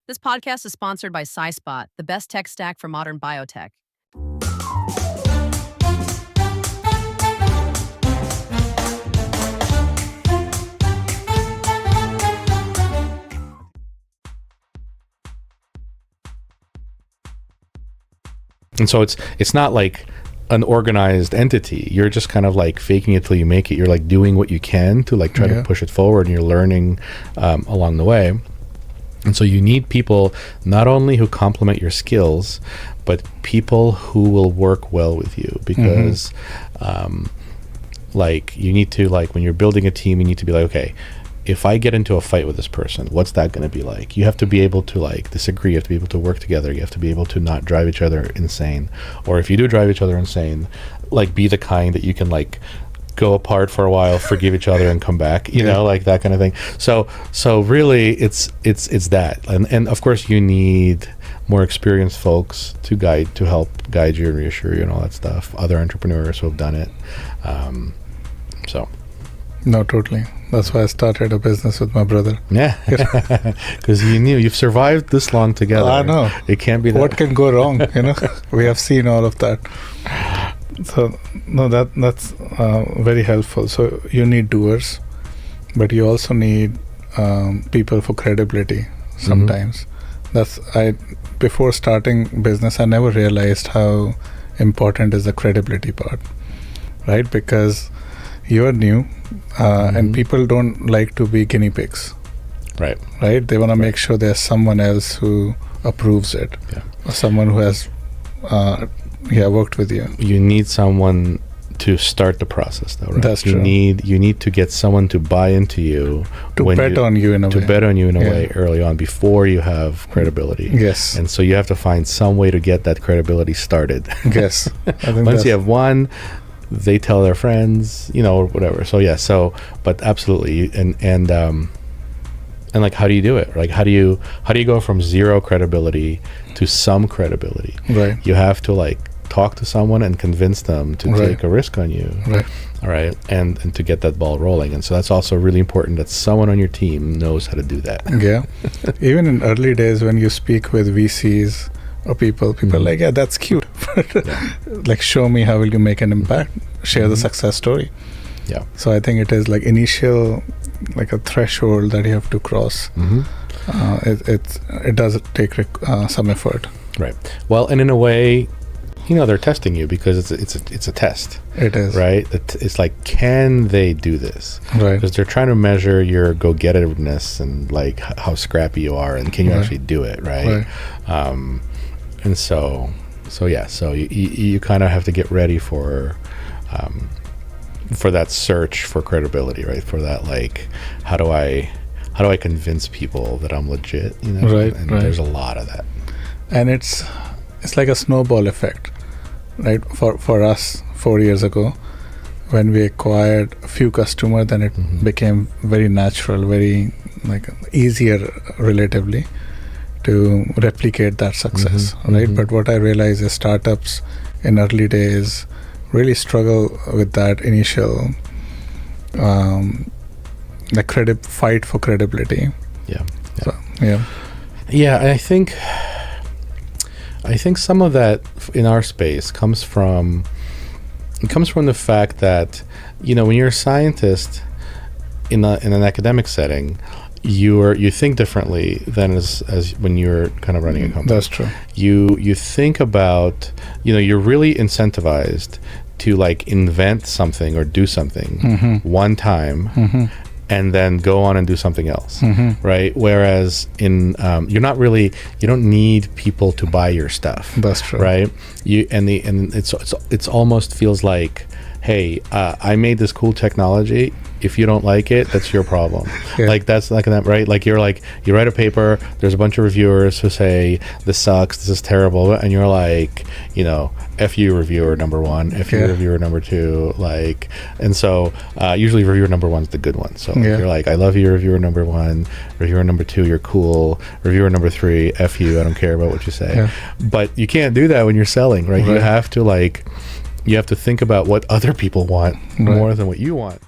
This podcast is sponsored by Scispot, the best tech stack for modern biotech. And so it's not like an organized entity. You're just kind of like faking it till you make it. You're like doing what you can to like try to push it forward, and you're learning along the way. And so you need people not only who complement your skills, but people who will work well with you, because like you need to, like when you're building a team, you need to be like, okay, if I get into a fight with this person, what's that going to be like? You have to be able to like disagree. You have to be able to work together. You have to be able to not drive each other insane. Or if you do drive each other insane, like be the kind that you can like go apart for a while, forgive each other, and come back. You know, like that kind of thing. So really, it's that, and of course you need more experienced folks to help guide you and reassure you and all that stuff. Other entrepreneurs who have done it. No, totally. That's why I started a business with my brother. Yeah, because you've survived this long together. I know. It can't be that. What can go wrong? We have seen all of that. So no, that's very helpful. So you need doers, but you also need people for credibility sometimes. Before starting business, I never realized how important is the credibility part, right? Because you're new, and people don't like to be guinea pigs. Right. They want to make sure there's someone else who approves it, or someone who has worked with you. You need someone to start the process, though, right? That's true. You need to get someone to buy into you, to bet on you in a way early on, before you have credibility. Yes. And so you have to find some way to get that credibility started. Yes. I think once you have one, they tell their friends, or whatever. So but absolutely, and like, how do you do it? Like, how do you go from zero credibility to some credibility? Right. You have to like talk to someone and convince them to take a risk on you. Right. All right. And to get that ball rolling. And so that's also really important, that someone on your team knows how to do that. Yeah. Even in early days, when you speak with VCs or people are like, yeah, that's cute. Like, show me how will you make an impact. Share the success story. Yeah. So I think it is like initial, like a threshold that you have to cross. It does take some effort. Right. Well, and in a way, they're testing you, because it's a test. It is. Right? It's like, can they do this? Right. Because they're trying to measure your go-getterness and like how scrappy you are, and can you actually do it, right? And so you kind of have to get ready for that search for credibility, right? For that, like, how do I convince people that I'm legit? Right. And there's a lot of that. And it's like a snowball effect, right? For us 4 years ago, when we acquired a few customers, then it became very natural, very like easier relatively to replicate that success, right? But what I realize is startups in early days really struggle with that initial fight for credibility. Yeah. So, Yeah, I think some of that in our space comes from the fact that, when you're a scientist in an academic setting, you think differently than as when you're kind of running a company. That's true. You think about, you're really incentivized to like invent something or do something one time, and then go on and do something else, right? Whereas in you don't need people to buy your stuff. That's true, right? It's almost feels like, hey, I made this cool technology. If you don't like it, that's your problem. Like, that's like that, right? Like, you write a paper, there's a bunch of reviewers who say this sucks, this is terrible, and you're like, F you reviewer number one, F you reviewer number two, like, and so usually reviewer number one's the good one. So you're like, I love you, reviewer number one, reviewer number two, you're cool, reviewer number three, F you, I don't care about what you say. But you can't do that when you're selling, right? You have to think about what other people want more than what you want.